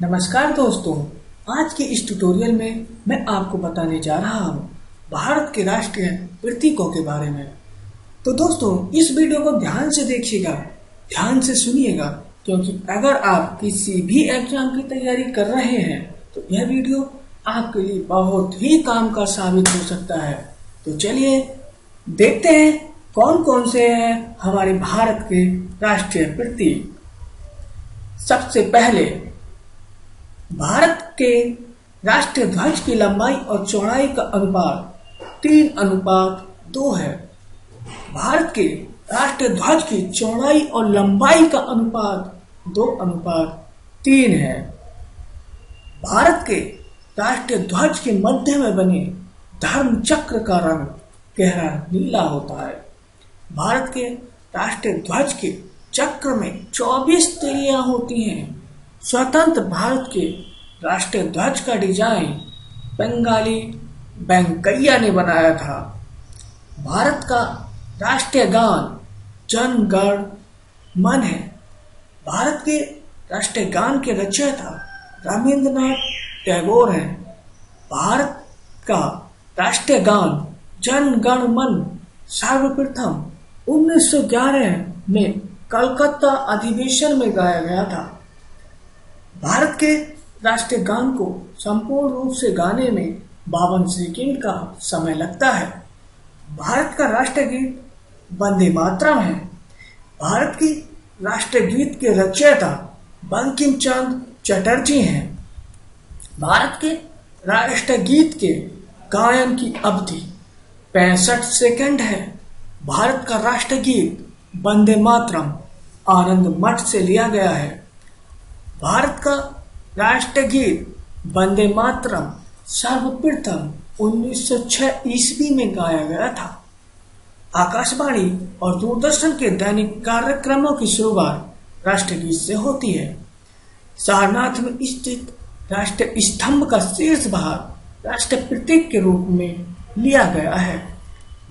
नमस्कार दोस्तों, आज के इस ट्यूटोरियल में मैं आपको बताने जा रहा हूँ भारत के राष्ट्रीय प्रतीकों के बारे में। तो दोस्तों, इस वीडियो को ध्यान से देखिएगा, ध्यान से सुनिएगा, क्योंकि अगर आप किसी भी एग्जाम की तैयारी कर रहे हैं तो यह वीडियो आपके लिए बहुत ही काम का साबित हो सकता है। तो चलिए देखते हैं कौन कौन से हैं हमारे भारत के राष्ट्रीय प्रतीक। सबसे पहले, भारत के राष्ट्रीय ध्वज की लंबाई और चौड़ाई का अनुपात 3:2 है। भारत के राष्ट्रीय ध्वज की चौड़ाई और लंबाई का अनुपात 2:3 है। भारत के राष्ट्रीय ध्वज के मध्य में बने धर्म चक्र का रंग गहरा नीला होता है। भारत के राष्ट्रीय ध्वज के चक्र में 24 तिलियां होती हैं। स्वतंत्र भारत के राष्ट्रीय ध्वज का डिजाइन बंगाली वेंकैया ने बनाया था। भारत का राष्ट्रीय गान जन गण मन है। भारत के राष्ट्रीय गान के रचयिता रविंद्रनाथ टैगोर हैं। भारत का राष्ट्रीय गान जन गण मन सर्वप्रथम 1911 में कलकत्ता अधिवेशन में गाया गया था। भारत के राष्ट्रीय गान को संपूर्ण रूप से गाने में 52 सेकंड का समय लगता है। भारत का राष्ट्रीय गीत वंदे मातरम है। भारत की राष्ट्रीय गीत के रचयिता बंकिम चंद्र चटर्जी हैं। भारत के राष्ट्रीय गीत के गायन की अवधि 65 सेकंड है। भारत का राष्ट्रीय गीत वंदे मातरम आनंद मठ से लिया गया है। भारत का राष्ट्रीय गीत वंदे मातरम सर्वप्रथम 1906 ईस्वी में गाया गया था। आकाशवाणी और दूरदर्शन के दैनिक कार्यक्रमों की शुरुआत राष्ट्रीय गीत से होती है। सारनाथ में स्थित राष्ट्रीय स्तंभ का शीर्ष भाग राष्ट्रीय प्रतीक के रूप में लिया गया है।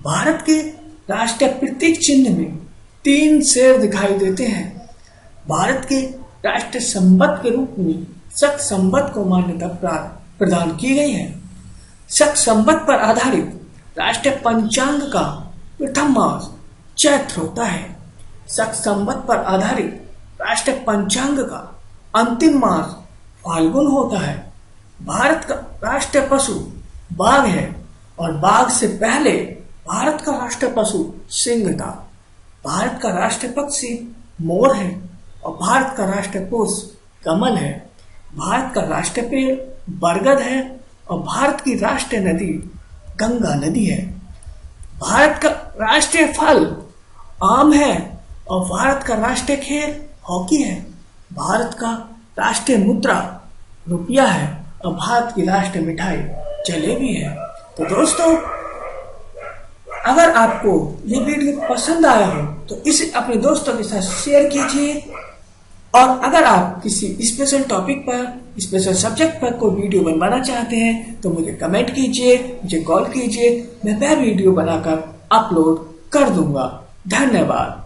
भारत के राष्ट्रीय प्रतीक चिन्ह में 3 शेर दिखाई देते हैं। भारत के राष्ट्रीय संपद के रूप में शक संपद को मान्यता प्रदान की गई है। शक संपद पर आधारित राष्ट्रीय पंचांग का प्रथम मास चैत्र होता है। शक संपद पर आधारित राष्ट्रीय पंचांग का अंतिम मास फाल्गुन होता है। भारत का राष्ट्रीय पशु बाघ है और बाघ से पहले भारत का राष्ट्रीय पशु सिंह था। भारत का राष्ट्रीय पक्षी मोर है और भारत का राष्ट्रीय पुष्प कमल है। भारत का राष्ट्रीय पेड़ बरगद है और भारत की राष्ट्रीय नदी गंगा नदी है। भारत का राष्ट्रीय फल आम है और भारत का राष्ट्रीय खेल हॉकी है। भारत का राष्ट्रीय मुद्रा रुपया है और भारत की राष्ट्रीय मिठाई जलेबी है। तो दोस्तों, अगर आपको ये वीडियो पसंद आया हो तो इसे अपने दोस्तों के साथ शेयर कीजिए, और अगर आप किसी स्पेशल टॉपिक पर, स्पेशल सब्जेक्ट पर कोई वीडियो बनवाना चाहते हैं तो मुझे कमेंट कीजिए, मुझे कॉल कीजिए, मैं वह वीडियो बनाकर अपलोड कर दूंगा। धन्यवाद।